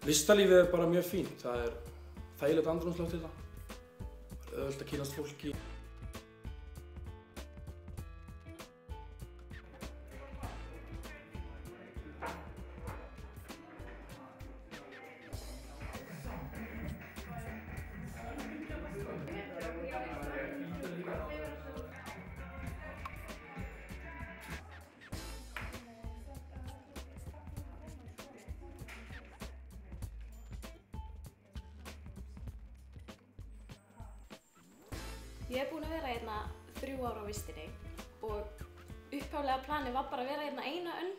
Vistarlífið bara mjög fínt. Það þægilegt andrúmsloft hérna. Það auðvelt að kynnast fólki. Ég búin að vera hérna 3 ár á vistinni og upphaflega planið var bara að vera hérna eina önn,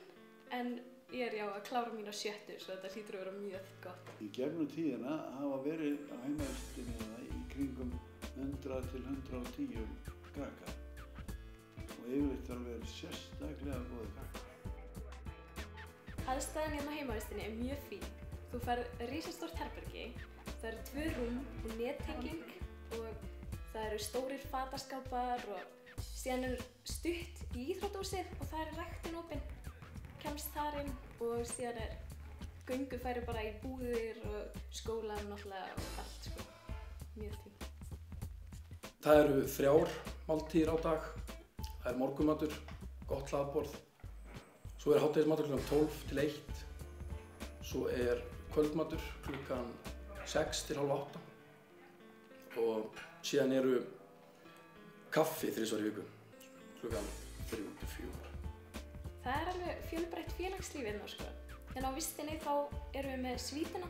en ég að klára mína 7. svo þetta hlýtur að vera mjög gott. Í gegnum tíðina hafa verið á heimavistinni í kringum 100 til 110 krakkar og yfirleitt har verið sérstaklega góðir krakkar. Aðstæðan hérna á heimavistinni mjög fín. Þú færð risastórt herbergi, það eru 2 rúm og nettenging og það eru stórir fataskápar og síðan stutt í íþróttahúsið og það ræktinn opin. Kemst þar inn og síðan göngufæri bara í búðir og skólan náttúrulega og allt sko. Mjög fínt. Það eru 3 máltíðir á dag. Það morgunmatur, gott hlaðborð. Svo hádegismatur klukkan 12 til 1. Svo kvöldmatur klukkan 6 til hálf 8. Og síðan eru kaffi 3 í viku, klukkan 3 til 4. Það alveg fjölbreytt félagslíf hérna sko. En á vistinni þá erum við með svítina.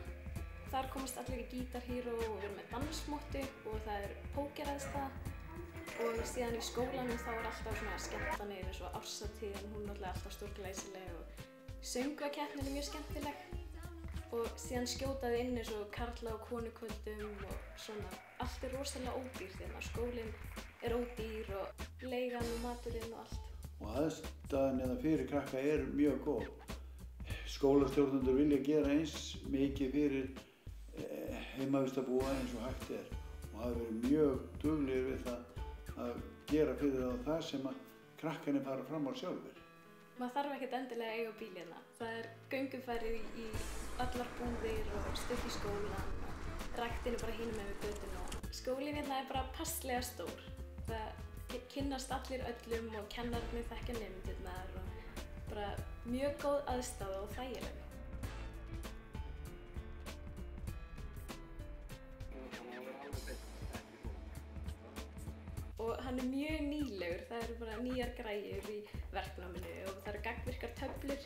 Þar komast allir í Guitar Hero og við erum með dansmóttu og það pókeraðstaða. Og síðan í skólanum þá alltaf svona skemmtanir eins og árshátíðin, hún alltaf stórglæsileg og söngvakeppnin mjög skemmtileg. Og síðan skjótaði inn eins og karla- og konukvöldum og svona. Allt rosalega ódýrt hérna. Skólinn ódýr og leigan og maturinn og allt. Og aðstæðan eða fyrir krakka mjög góð. Skólastjórnendur vilja gera eins mikið fyrir heimavistabúa eins og hægt og hafa verið mjög duglegir við það að gera fyrir það sem að krakkarnir fara fram á sjálfur. Maður þarf ekkert endilega að eiga bíl hérna. Það göngufæri í allar búðir og stutt í skólan og ræktinn bara hinum með götuna. Skólinn hérna bara passlega stór. Það kynnast allir öllum og kennararnir þekkja nemendurnar og bara mjög góð aðstaða og þægileg. Og hann mjög nýlegur, það eru bara nýjar græjur í verknáminu og það eru gagnvirkar töflur.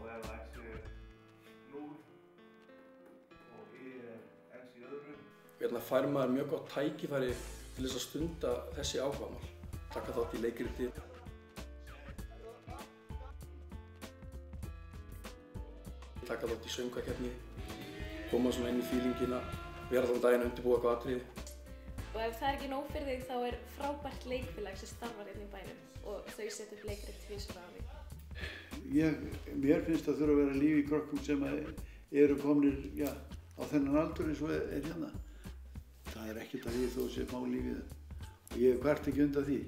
Og ef x 0 og y x í öðru. Hérna fær maður mjög gott tækifæri til þess að stunda þessi áhugamál. Taka þátt í leikriti. Taka þátt í söngvakeppni. Koma svona inn í feelingina. Vera þann daginn að undirbúa eitthvað atriði. Og ef það ekki nóg fyrir þig þá frábært leikfélag sem starfar hérna í bænum og þau setja upp leikrit 3 á ári. Mér finnst það þurfa að vera líf í krökkum sem eru komnir á þennan aldur eins og hérna. Það ekkert að því þó sé má lífið og ég kvart ekki undan því.